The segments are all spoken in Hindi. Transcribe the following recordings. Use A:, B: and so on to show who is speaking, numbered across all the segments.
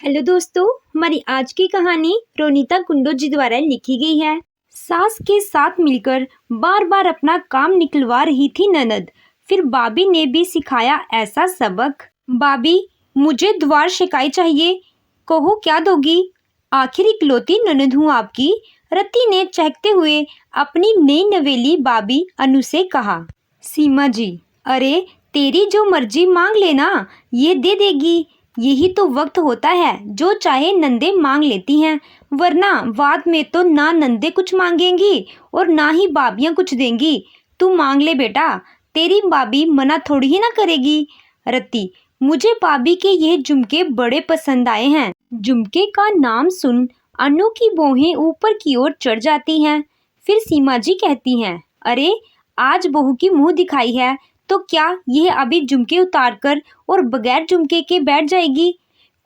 A: हेलो दोस्तों, हमारी आज की कहानी रोनीता कुंडू जी द्वारा लिखी गई है। सास के साथ मिलकर बार बार अपना काम निकलवा रही थी ननद। फिर भाभी ने भी सिखाया ऐसा सबक। भाभी, मुझे द्वार शिकाई चाहिए, कहो क्या दोगी? आखिर इकलौती ननद हूँ आपकी, रति ने चहकते हुए अपनी नई नवेली भाभी अनु से कहा। सीमा जी, अरे तेरी जो मर्जी मांग लेना, ये दे देगी। यही तो वक्त होता है, जो चाहे नंदे मांग लेती हैं, वरना बाद में तो ना नंदे कुछ मांगेंगी और ना ही भाभियां कुछ देंगी। तू मांग ले बेटा, तेरी भाभी मना थोड़ी ही ना करेगी। रत्ती, मुझे भाभी के ये झुमके बड़े पसंद आए हैं। झुमके का नाम सुन अनु की भौहें ऊपर की ओर चढ़ जाती हैं। फिर सीमा जी कहती हैं, अरे आज बहू की मुंह दिखाई है तो क्या यह अभी झुमके उतार कर और बगैर झुमके के बैठ जाएगी?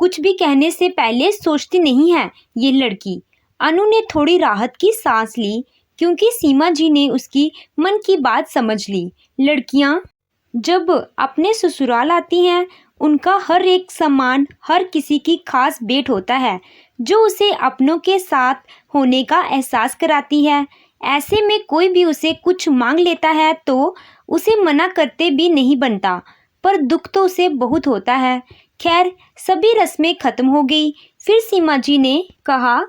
A: कुछ भी कहने से पहले सोचती नहीं है ये लड़की। अनु ने थोड़ी राहत की सांस ली, क्योंकि सीमा जी ने उसकी मन की बात समझ ली। लड़कियां जब अपने ससुराल आती हैं, उनका हर एक सामान हर किसी की खास भेंट होता है, जो उसे अपनों के साथ होने का एहसास कराती है। ऐसे में कोई भी उसे कुछ मांग लेता है तो उसे मना करते भी नहीं बनता, पर दुख तो उसे बहुत होता है। खैर, सभी रस्में खत्म हो गई। फिर सीमा जी ने कहा,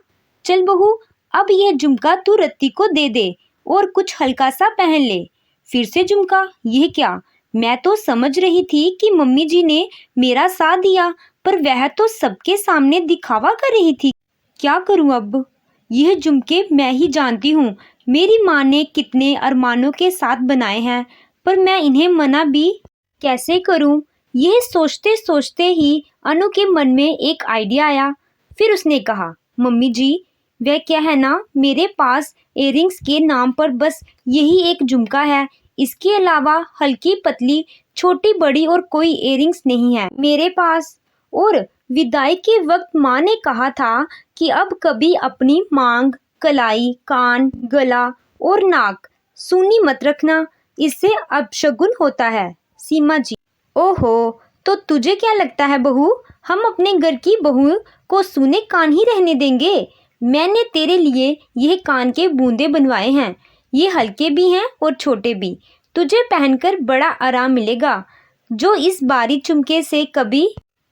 A: चल बहू, अब यह झुमका तू रत्ती को दे दे और कुछ हल्का सा पहन ले। फिर से झुमका? यह क्या? मैं तो समझ रही थी कि मम्मी जी ने मेरा साथ दिया, पर वह तो सबके सामने दिखावा कर रही थी। क्या करूं अब? यह झुमके मैं ही जानती हूँ मेरी माँ ने कितने अरमानों के साथ बनाए हैं, पर मैं इन्हें मना भी कैसे करूं? यह सोचते सोचते ही अनु के मन में एक आइडिया आया। फिर उसने कहा, मम्मी जी, वह क्या है ना, मेरे पास इयररिंग्स के नाम पर बस यही एक झुमका है। इसके अलावा हल्की पतली छोटी बड़ी और कोई इयररिंग्स नहीं है मेरे पास। और विदाई के वक्त माँ ने कहा था कि अब कभी अपनी मांग, कलाई, कान, गला और नाक सूनी मत रखना, इससे अपशगुन होता है। सीमा जी, ओहो, तो तुझे क्या लगता है बहू, हम अपने घर की बहू को सूने कान ही रहने देंगे? मैंने तेरे लिए यह कान के बूंदे बनवाए हैं। ये हल्के भी हैं और छोटे भी। तुझे पहनकर बड़ा आराम मिलेगा, जो इस बारी झुमके से कभी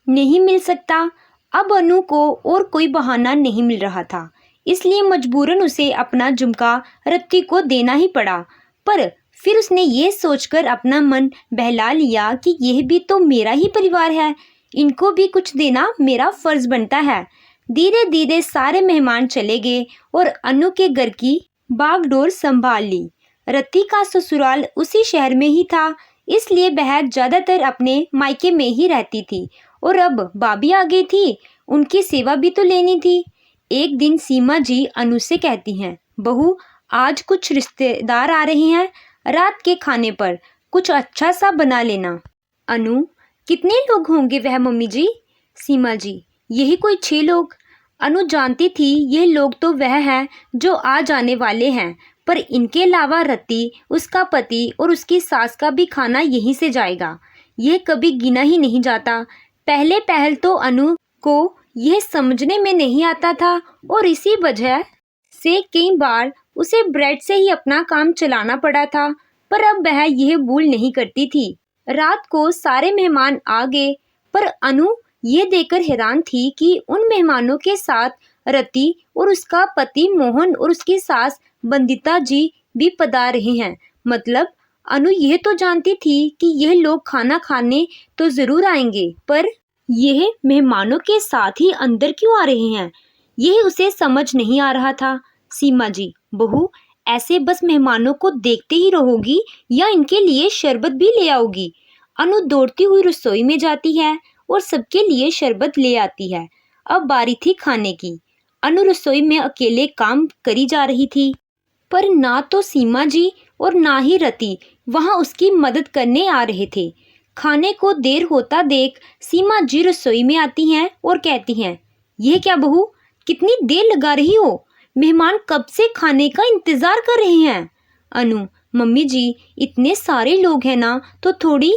A: नहीं मिल सकता। अब अनु को और कोई बहाना नहीं मिल रहा था, इसलिए मजबूरन उसे अपना झुमका रत्ती को देना ही पड़ा। पर फिर उसने ये सोचकर अपना मन बहला लिया कि यह भी तो मेरा ही परिवार है, इनको भी कुछ देना मेरा फर्ज बनता है। धीरे धीरे सारे मेहमान चले गए और अनु के घर की बागडोर संभाल ली। रत्ती का ससुराल उसी शहर में ही था, इसलिए वह ज्यादातर अपने मायके में ही रहती थी। और अब भाभी आ गई थी, उनकी सेवा भी तो लेनी थी। एक दिन सीमा जी अनु से कहती हैं, बहू, आज कुछ रिश्तेदार आ रहे हैं, रात के खाने पर कुछ अच्छा सा बना लेना। अनु, कितने लोग होंगे वह मम्मी जी? सीमा जी, यही कोई 6 लोग। अनु जानती थी यह लोग तो वह हैं जो आ जाने वाले हैं, पर इनके अलावा रत्ती, उसका पति और उसकी सास का भी खाना यहीं से जाएगा। यह कभी गिना ही नहीं जाता। पहले पहल तो अनु को यह समझने में नहीं आता था, और इसी वजह से कई बार उसे ब्रेड से ही अपना काम चलाना पड़ा था, पर अब वह यह भूल नहीं करती थी। रात को सारे मेहमान आ गए, पर अनु ये देखकर हैरान थी कि उन मेहमानों के साथ रति और उसका पति मोहन और उसकी सास बंदिता जी भी पधार रहे हैं। मतलब अनु यह तो जानती थी कि यह लोग खाना खाने तो जरूर आएंगे, पर यह मेहमानों के साथ ही अंदर क्यों आ रहे हैं, यह उसे समझ नहीं आ रहा था। सीमा जी, बहू, ऐसे बस मेहमानों को देखते ही रहोगी या इनके लिए शरबत भी ले आओगी? अनु दौड़ती हुई रसोई में जाती है और सबके लिए शरबत ले आती है। अब बारी थी खाने की। अनु रसोई में अकेले काम करी जा रही थी, पर ना तो सीमा जी और ना ही रति वहां उसकी मदद करने आ रहे थे। खाने को देर होता देख सीमा जी रसोई में आती हैं और कहती हैं, यह क्या बहू, कितनी देर लगा रही हो? मेहमान कब से खाने का इंतजार कर रहे हैं। अनु, मम्मी जी, इतने सारे लोग हैं ना, तो थोड़ी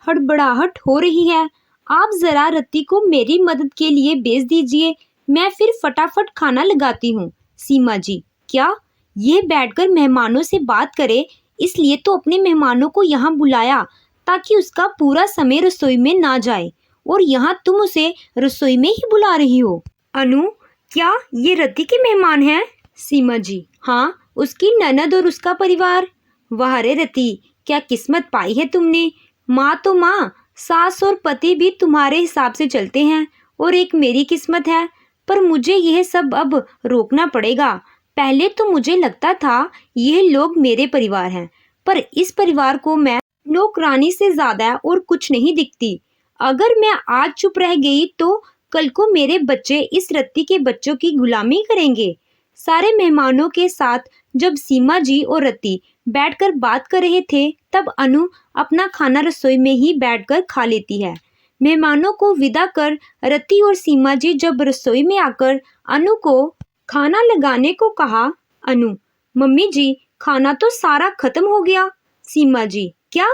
A: हड़बड़ाहट हो रही है। आप ज़रा रत्ती को मेरी मदद के लिए भेज दीजिए, मैं फिर फटाफट खाना लगाती हूँ। सीमा जी, क्या ये बैठकर मेहमानों से बात करे, इसलिए तो अपने मेहमानों को यहाँ बुलाया ताकि उसका पूरा समय रसोई में ना जाए, और यहाँ तुम उसे रसोई में ही बुला रही हो। अनु, क्या ये रत्ती के मेहमान हैं? सीमा जी, हाँ, उसकी ननद और उसका परिवार। वाह रे रत्ती, क्या किस्मत पाई है तुमने। माँ तो माँ, सास और पति भी तुम्हारे हिसाब से चलते हैं, और एक मेरी किस्मत है। पर मुझे यह सब अब रोकना पड़ेगा। पहले तो मुझे लगता था यह लोग मेरे परिवार हैं, पर इस परिवार को मैं नौकरानी से ज्यादा और कुछ नहीं दिखती। अगर मैं आज चुप रह गई तो कल को मेरे बच्चे इस रत्ती के बच्चों की गुलामी करेंगे। सारे मेहमानों के साथ जब सीमा जी और रत्ती बैठकर बात कर रहे थे, तब अनु अपना खाना रसोई में ही बैठकर खा लेती है। मेहमानों को विदा कर रत्ती और सीमा जी जब रसोई में आकर अनु को खाना लगाने को कहा, अनु, मम्मी जी, खाना तो सारा खत्म हो गया। सीमा जी, क्या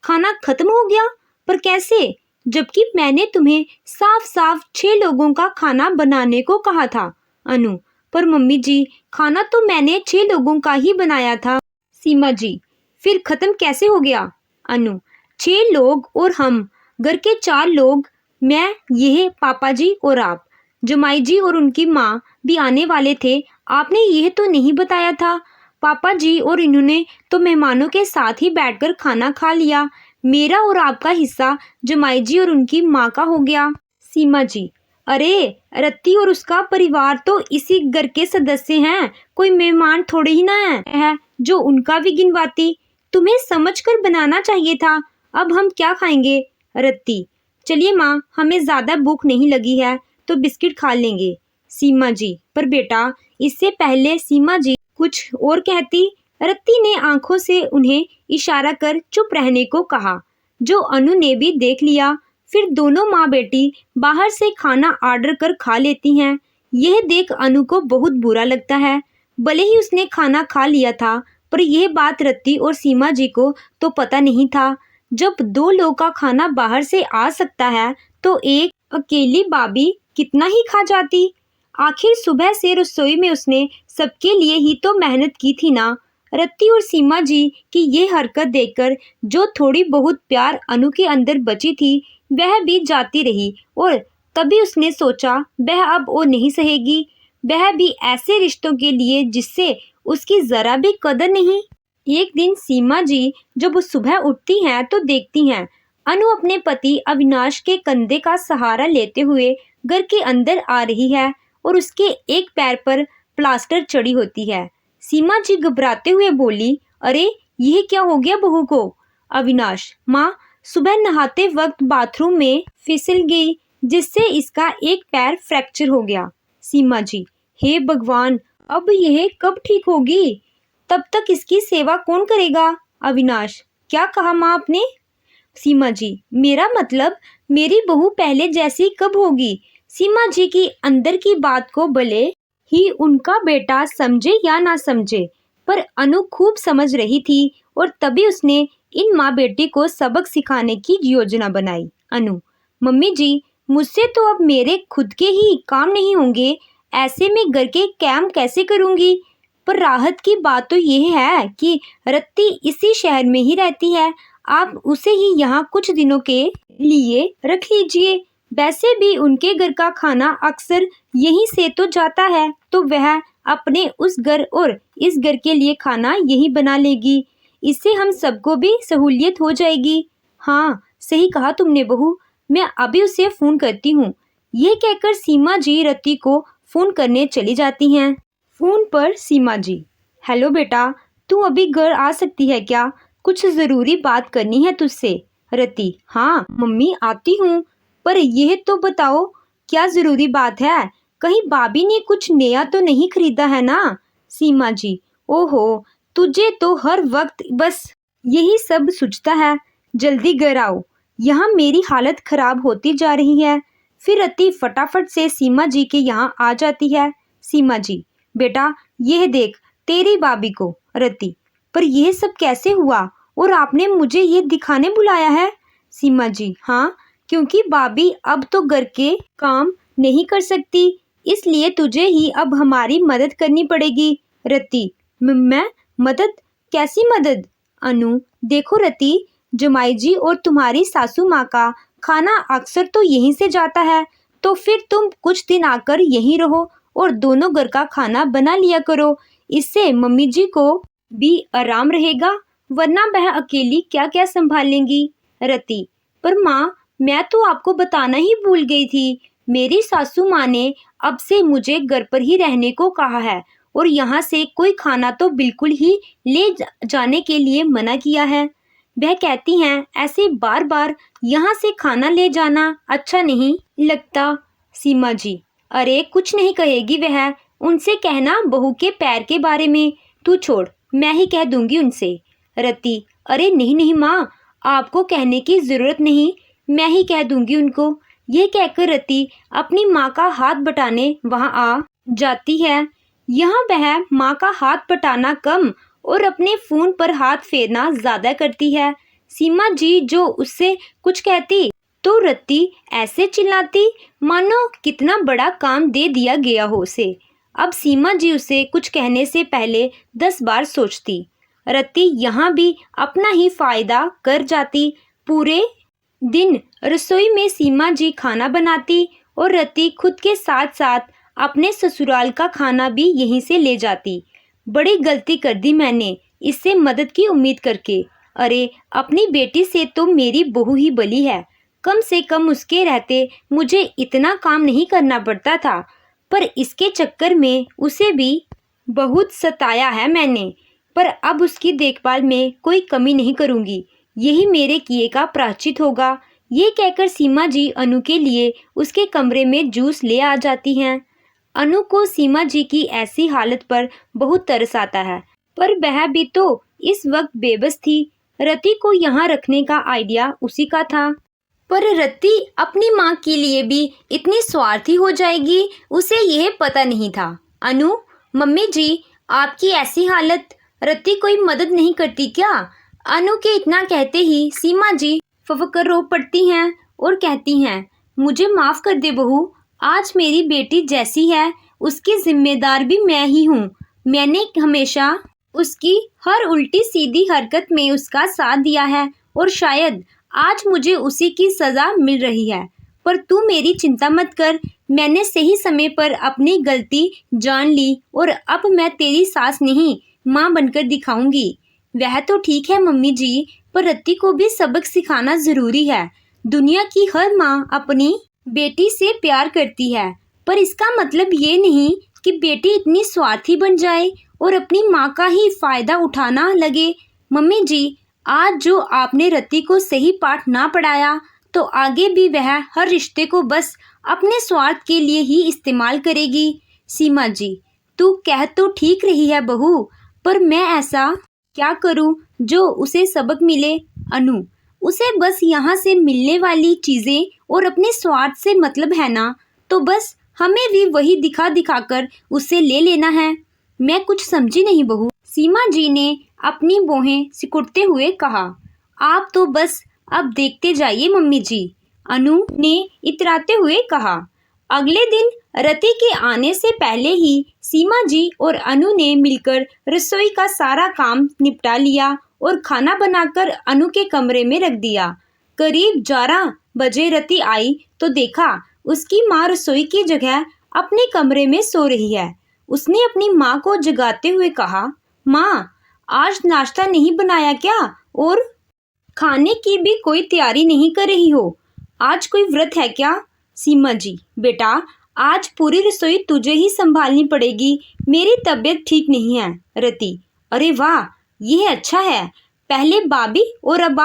A: खाना खत्म हो गया? पर कैसे, जबकि मैंने तुम्हें साफ साफ 6 लोगों का खाना बनाने को कहा था। अनु, पर मम्मी जी, खाना तो मैंने 6 लोगों का ही बनाया था। सीमा जी, फिर खत्म कैसे हो गया? अनु, 6 लोग और हम, घर के 4 लोग, मैं, यह पापा जी और आप। जमाई जी और उनकी माँ भी आने वाले थे, आपने यह तो नहीं बताया था। पापा जी और इन्होंने तो मेहमानों के साथ ही बैठकर खाना खा लिया। मेरा और आपका हिस्सा जमाई जी और उनकी माँ का हो गया। सीमा जी, अरे रत्ती और उसका परिवार तो इसी घर के सदस्य हैं, कोई मेहमान थोड़े ही ना है जो उनका भी गिनवाती। तुम्हें समझकर बनाना चाहिए था। अब हम क्या खाएंगे? रत्ती, चलिए माँ, हमें ज्यादा भूख नहीं लगी है तो बिस्किट खा लेंगे। सीमा जी, पर बेटा, इससे पहले सीमा जी कुछ और कहती, रत्ती ने आंखों से उन्हें इशारा कर चुप रहने को कहा, जो अनु ने भी देख लिया। फिर दोनों माँ बेटी बाहर से खाना ऑर्डर कर खा लेती हैं। यह देख अनु को बहुत बुरा लगता है। भले ही उसने खाना खा लिया था, पर यह बात रत्ती और सीमा जी को तो पता नहीं था। जब 2 लोग का खाना बाहर से आ सकता है तो एक अकेली भाभी कितना ही खा जाती। आखिर सुबह से रसोई में उसने सबके लिए ही तो मेहनत की थी ना। रत्ती और सीमा जी की ये हरकत देखकर जो थोड़ी बहुत प्यार अनु के अंदर बची थी, वह भी जाती रही, और तभी उसने सोचा वह अब और नहीं सहेगी। वह भी ऐसे रिश्तों के लिए जिससे उसकी जरा भी कदर नहीं। एक दिन सीमा जी जब सुबह उठती हैं तो देखती हैं अनु अपने पति अविनाश के कंधे का सहारा लेते हुए घर के अंदर आ रही है, और उसके एक पैर पर प्लास्टर चढ़ी होती है। सीमा जी घबराते हुए बोली, अरे यह क्या हो गया बहू को? अविनाश, माँ, सुबह नहाते वक्त बाथरूम में फिसल गई, जिससे इसका एक पैर फ्रैक्चर हो गया। सीमा जी, हे भगवान, अब यह कब ठीक होगी? तब तक इसकी सेवा कौन करेगा? अविनाश, क्या कहा माँ आपने? सीमा जी, मेरा मतलब मेरी बहू पहले जैसी कब होगी? सीमा जी की अंदर की बात को भले ही उनका बेटा समझे या ना समझे, पर अनु खूब समझ रही थी, और तभी उसने इन माँ बेटी को सबक सिखाने की योजना बनाई। अनु, मम्मी जी, मुझसे तो अब मेरे खुद के ही काम नहीं होंगे, ऐसे में घर के काम कैसे करूँगी? पर राहत की बात तो यह है कि रत्ती इसी शहर में ही रहती है, आप उसे ही यहाँ कुछ दिनों के लिए रख लीजिए। वैसे भी उनके घर का खाना अक्सर यहीं से तो जाता है, तो वह अपने उस घर और इस घर के लिए खाना यही बना लेगी। इससे हम सबको भी सहूलियत हो जाएगी। हाँ, सही कहा तुमने बहू, मैं अभी उसे फ़ोन करती हूँ। यह कहकर सीमा जी रत्ती को फ़ोन करने चली जाती हैं। फ़ोन पर सीमा जी, हेलो बेटा, तू अभी घर आ सकती है क्या? कुछ ज़रूरी बात करनी है तुझसे। रत्ती, हाँ मम्मी, आती हूँ, पर यह तो बताओ क्या ज़रूरी बात है? कहीं भाभी ने कुछ नया तो नहीं खरीदा है ना? सीमा जी, ओहो, तुझे तो हर वक्त बस यही सब सूझता है। जल्दी घर आओ, यहाँ मेरी हालत खराब होती जा रही है। फिर रत्ती फटाफट से सीमा जी के यहाँ आ जाती है। सीमा जी, बेटा यह देख तेरी भाभी को। रत्ती, पर यह सब कैसे हुआ और आपने मुझे ये दिखाने बुलाया है? सीमा जी, हाँ, क्योंकि भाभी अब तो घर के काम नहीं कर सकती, इसलिए तुझे ही अब हमारी मदद करनी पड़ेगी। रति, मैं मदद? कैसी मदद? अनु, देखो रति, जमाई जी और तुम्हारी सासू माँ का खाना अक्सर तो यहीं से जाता है, तो फिर तुम कुछ दिन आकर यहीं रहो और दोनों घर का खाना बना लिया करो। इससे मम्मी जी को भी आराम रहेगा, वरना वह अकेली क्या क्या संभाल लेंगी। रति, पर माँ, मैं तो आपको बताना ही भूल गई थी। मेरी सासू माँ ने अब से मुझे घर पर ही रहने को कहा है और यहाँ से कोई खाना तो बिल्कुल ही ले जाने के लिए मना किया है। वह कहती हैं ऐसे बार बार यहाँ से खाना ले जाना अच्छा नहीं लगता। सीमा जी, अरे कुछ नहीं कहेगी वह, उनसे कहना बहू के पैर के बारे में। तू छोड़, मैं ही कह दूंगी उनसे। रति, अरे नहीं नहीं माँ, आपको कहने की जरूरत नहीं, मैं ही कह दूंगी उनको। यह कहकर रति अपनी माँ का हाथ बटाने वहां आ जाती है। यहाँ वह माँ का हाथ बटाना कम और अपने फोन पर हाथ फेरना ज्यादा करती है। सीमा जी जो उससे कुछ कहती तो रति ऐसे चिल्लाती मानो कितना बड़ा काम दे दिया गया हो उसे। अब सीमा जी उसे कुछ कहने से पहले 10 बार सोचती। रति यहाँ भी अपना ही फायदा कर जाती। पूरे दिन रसोई में सीमा जी खाना बनाती और रति खुद के साथ साथ अपने ससुराल का खाना भी यहीं से ले जाती। बड़ी गलती कर दी मैंने इससे मदद की उम्मीद करके। अरे अपनी बेटी से तो मेरी बहू ही बली है, कम से कम उसके रहते मुझे इतना काम नहीं करना पड़ता था, पर इसके चक्कर में उसे भी बहुत सताया है मैंने। पर अब उसकी देखभाल में कोई कमी नहीं करूँगी, यही मेरे किए का प्रायश्चित होगा। ये कहकर सीमा जी अनु के लिए उसके कमरे में जूस ले आ जाती हैं। अनु को सीमा जी की ऐसी हालत पर बहुत तरस आता है, पर वह भी तो इस वक्त बेबस थी। रति को यहाँ रखने का आइडिया उसी का था, पर रति अपनी माँ के लिए भी इतनी स्वार्थी हो जाएगी उसे यह पता नहीं था। अनु, मम्मी जी आपकी ऐसी हालत, रति कोई मदद नहीं करती क्या? अनु के इतना कहते ही सीमा जी फफकर रो पड़ती हैं और कहती हैं, मुझे माफ़ कर दे बहू, आज मेरी बेटी जैसी है उसकी जिम्मेदार भी मैं ही हूँ। मैंने हमेशा उसकी हर उल्टी सीधी हरकत में उसका साथ दिया है और शायद आज मुझे उसी की सज़ा मिल रही है। पर तू मेरी चिंता मत कर, मैंने सही समय पर अपनी गलती जान ली और अब मैं तेरी सास नहीं माँ बनकर दिखाऊंगी। वह तो ठीक है मम्मी जी, पर रति को भी सबक सिखाना ज़रूरी है। दुनिया की हर माँ अपनी बेटी से प्यार करती है, पर इसका मतलब ये नहीं कि बेटी इतनी स्वार्थी बन जाए और अपनी माँ का ही फ़ायदा उठाना लगे। मम्मी जी, आज जो आपने रति को सही पाठ ना पढ़ाया तो आगे भी वह हर रिश्ते को बस अपने स्वार्थ के लिए ही इस्तेमाल करेगी। सीमा जी, तू कह तो ठीक रही है बहू, पर मैं ऐसा क्या करूं जो उसे सबक मिले? अनु, उसे बस यहाँ से मिलने वाली चीज़ें और अपने स्वार्थ से मतलब है ना, तो बस हमें भी वही दिखा दिखाकर उससे ले लेना है। मैं कुछ समझी नहीं बहू, सीमा जी ने अपनी भौहें सिकुड़ते हुए कहा। आप तो बस अब देखते जाइए मम्मी जी, अनु ने इतराते हुए कहा। अगले दिन रति के आने से पहले ही सीमा जी और अनु ने मिलकर रसोई का सारा काम निपटा लिया और खाना बनाकर अनु के कमरे में रख दिया। करीब 11 बजे रति आई तो देखा उसकी माँ रसोई की जगह अपने कमरे में सो रही है। उसने अपनी माँ को जगाते हुए कहा, माँ, आज नाश्ता नहीं बनाया क्या और खाने की भी कोई तैयारी नहीं कर रही हो? आज कोई व्रत है क्या? सीमा जी, बेटा आज पूरी रसोई तुझे ही संभालनी पड़ेगी, मेरी तबीयत ठीक नहीं है। रति, अरे वाह, यह अच्छा है, पहले भाभी और अब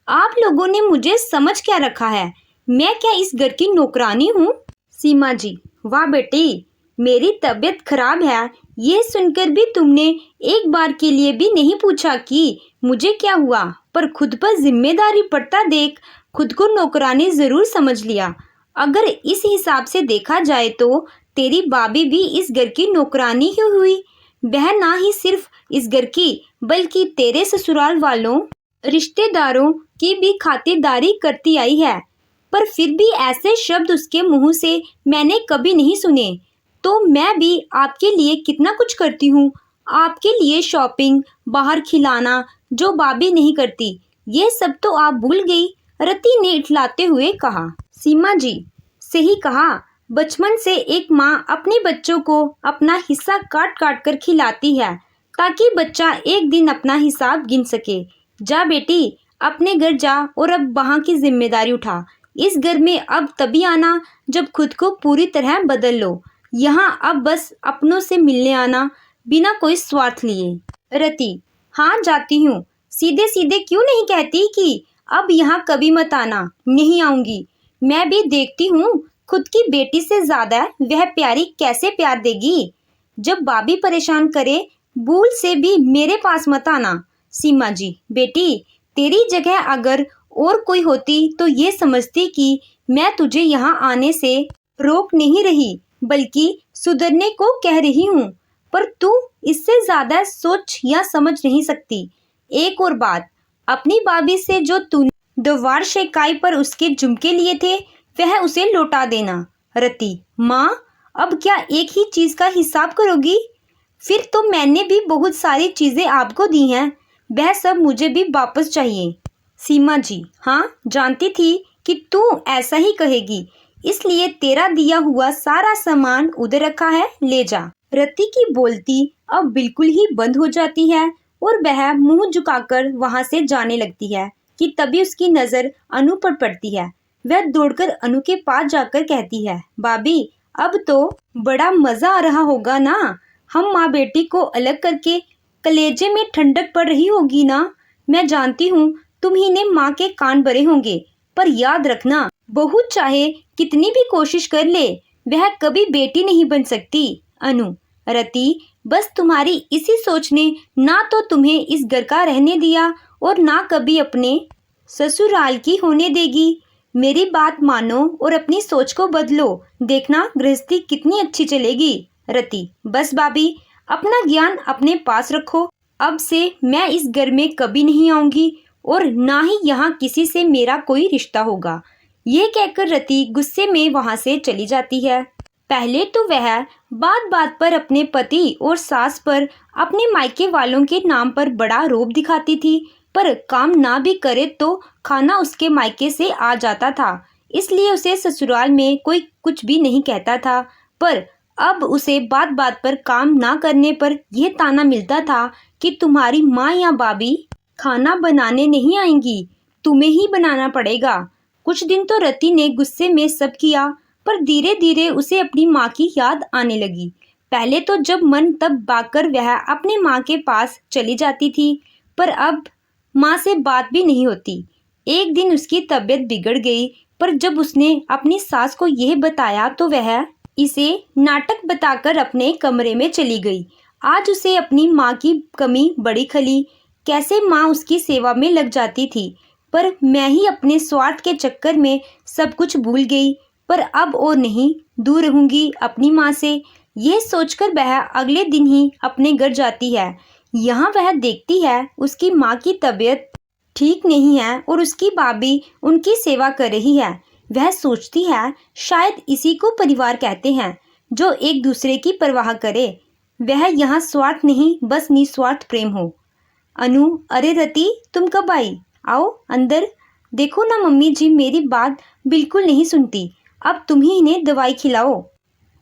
A: आप लोगों ने मुझे समझ क्या रखा है? मैं क्या इस घर की नौकरानी हूँ? सीमा जी, वाह बेटी, मेरी तबीयत खराब है, यह सुनकर भी तुमने एक बार के लिए भी नहीं पूछा कि मुझे क्या हुआ, पर खुद पर जिम्मेदारी पड़ता देख खुद को नौकरानी ज़रूर समझ लिया। अगर इस हिसाब से देखा जाए तो तेरी भाभी भी इस घर की नौकरानी ही हुई। वह ना ही सिर्फ इस घर की बल्कि तेरे ससुराल वालों रिश्तेदारों की भी खातिरदारी करती आई है। पर फिर भी ऐसे शब्द उसके मुंह से मैंने कभी नहीं सुने। तो मैं भी आपके लिए कितना कुछ करती हूँ, आपके लिए शॉपिंग, बाहर खिलाना, जो भाभी नहीं करती, ये सब तो आप भूल गई, रति ने इठलाते हुए कहा। सीमा जी, सही कहा, बचपन से एक माँ अपने बच्चों को अपना हिस्सा काट काट कर खिलाती है ताकि बच्चा एक दिन अपना हिसाब गिन सके। जा बेटी, अपने घर जा और अब वहाँ की जिम्मेदारी उठा। इस घर में अब तभी आना जब खुद को पूरी तरह बदल लो। यहाँ अब बस अपनों से मिलने आना, बिना कोई स्वार्थ लिए। रति, हाँ जाती हूँ। सीधे सीधे क्यों नहीं कहती कि अब यहाँ कभी मत आना? नहीं आऊंगी। मैं भी देखती हूँ खुद की बेटी से ज्यादा वह प्यारी कैसे प्यार देगी। जब भाभी परेशान करे, भूल से भी मेरे पास मत आना। सीमा जी, बेटी, तेरी जगह अगर और कोई होती तो ये समझती कि मैं तुझे यहाँ आने से रोक नहीं रही, बल्कि सुधरने को कह रही हूँ। पर तू इससे ज्यादा सोच या समझ नहीं सकती। एक और बात, अपनी भाभी से जो तूने द्वार शेकाई पर उसके झुमके लिए थे, वह उसे लौटा देना। रति, माँ, अब क्या एक ही चीज का हिसाब करोगी? फिर तो मैंने भी बहुत सारी चीजें आपको दी हैं, वह सब मुझे भी वापस चाहिए। सीमा जी, हाँ जानती थी कि तू ऐसा ही कहेगी, इसलिए तेरा दिया हुआ सारा सामान उधर रखा है, ले जा। रति की बोलती अब बिल्कुल ही बंद हो जाती है और वह मुंह झुकाकर वहां से जाने लगती है कि तभी उसकी नजर अनु पर पड़ती है। वह दौड़कर अनु के पास जाकर कहती है, भाभी, अब तो बड़ा मजा आ रहा होगा ना? हम माँ बेटी को अलग करके कलेजे में ठंडक पड़ रही होगी ना? मैं जानती हूँ तुम्ही ने माँ के कान भरे होंगे, पर याद रखना, बहू चाहे कितनी भी कोशिश कर ले, वह कभी बेटी नहीं बन सकती। अनु, रति, बस तुम्हारी इसी सोच ने ना तो तुम्हें इस घर का रहने दिया और ना कभी अपने ससुराल की होने देगी। मेरी बात मानो और अपनी सोच को बदलो, देखना गृहस्थी कितनी अच्छी चलेगी। रति, बस भाभी, अपना ज्ञान अपने पास रखो। अब से मैं इस घर में कभी नहीं आऊंगी और ना ही यहाँ किसी से मेरा कोई रिश्ता होगा। ये कहकर रति गुस्से में वहां से चली जाती है। पहले तो वह बात बात पर अपने पति और सास पर, अपने मायके वालों के नाम पर बड़ा रोब दिखाती थी, पर काम ना भी करे तो खाना उसके मायके से आ जाता था, इसलिए उसे ससुराल में कोई कुछ भी नहीं कहता था। पर अब उसे बात बात पर काम ना करने पर यह ताना मिलता था कि तुम्हारी माँ या भाभी खाना बनाने नहीं आएंगी, तुम्हें ही बनाना पड़ेगा। कुछ दिन तो रति ने गुस्से में सब किया, पर धीरे धीरे उसे अपनी माँ की याद आने लगी। पहले तो जब मन तब बाकर वह अपने माँ के पास चली जाती थी, पर अब माँ से बात भी नहीं होती। एक दिन उसकी तबीयत बिगड़ गई, पर जब उसने अपनी सास को यह बताया तो वह इसे नाटक बताकर अपने कमरे में चली गई। आज उसे अपनी माँ की कमी बड़ी खली। कैसे माँ उसकी सेवा में लग जाती थी, पर मैं ही अपने स्वार्थ के चक्कर में सब कुछ भूल गई। पर अब और नहीं, दूर रहूंगी अपनी माँ से। यह सोचकर वह अगले दिन ही अपने घर जाती है। यहाँ वह देखती है उसकी माँ की तबीयत ठीक नहीं है और उसकी भाभी उनकी सेवा कर रही है। वह सोचती है शायद इसी को परिवार कहते हैं, जो एक दूसरे की परवाह करे। वह यहाँ स्वार्थ नहीं, बस निस्वार्थ प्रेम हो। अनु, अरे रति, तुम कब आई? आओ अंदर। देखो ना मम्मी जी, मेरी बात बिल्कुल नहीं सुनती। अब तुम ही इन्हें दवाई खिलाओ।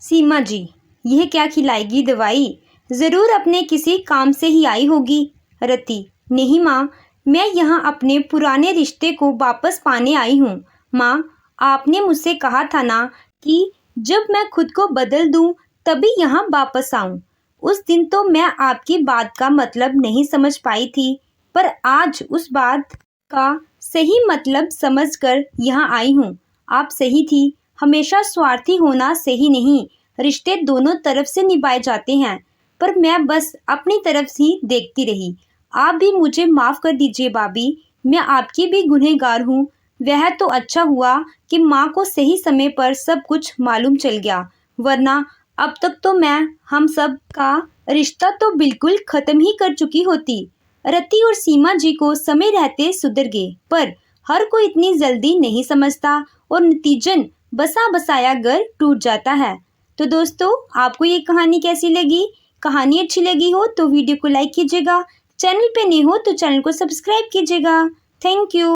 A: सीमा जी, यह क्या खिलाएगी दवाई? जरूर अपने किसी काम से ही आई होगी। रति, नहीं माँ, मैं यहाँ अपने पुराने रिश्ते को वापस पाने आई हूँ। माँ, आपने मुझसे कहा था ना कि जब मैं खुद को बदल दूँ तभी यहाँ वापस आऊँ। उस दिन तो मैं आपकी बात का मतलब नहीं समझ पाई थी, पर आज उस बात का सही मतलब समझकर यहाँ आई हूँ। आप सही थी, हमेशा स्वार्थी होना सही नहीं। रिश्ते दोनों तरफ से निभाए जाते हैं, पर मैं बस अपनी तरफ से ही देखती रही। आप भी मुझे माफ़ कर दीजिए भाभी, मैं आपकी भी गुनहगार हूँ। वह तो अच्छा हुआ कि माँ को सही समय पर सब कुछ मालूम चल गया, वरना अब तक तो मैं हम सब का रिश्ता तो बिल्कुल ख़त्म ही कर चुकी होती। रति और सीमा जी को समय रहते सुधर गए, पर हर कोई इतनी जल्दी नहीं समझता और नतीजन बसा बसाया घर टूट जाता है। तो दोस्तों, आपको ये कहानी कैसी लगी? कहानी अच्छी लगी हो तो वीडियो को लाइक कीजिएगा, चैनल पे नए हो तो चैनल को सब्सक्राइब कीजिएगा। Thank you.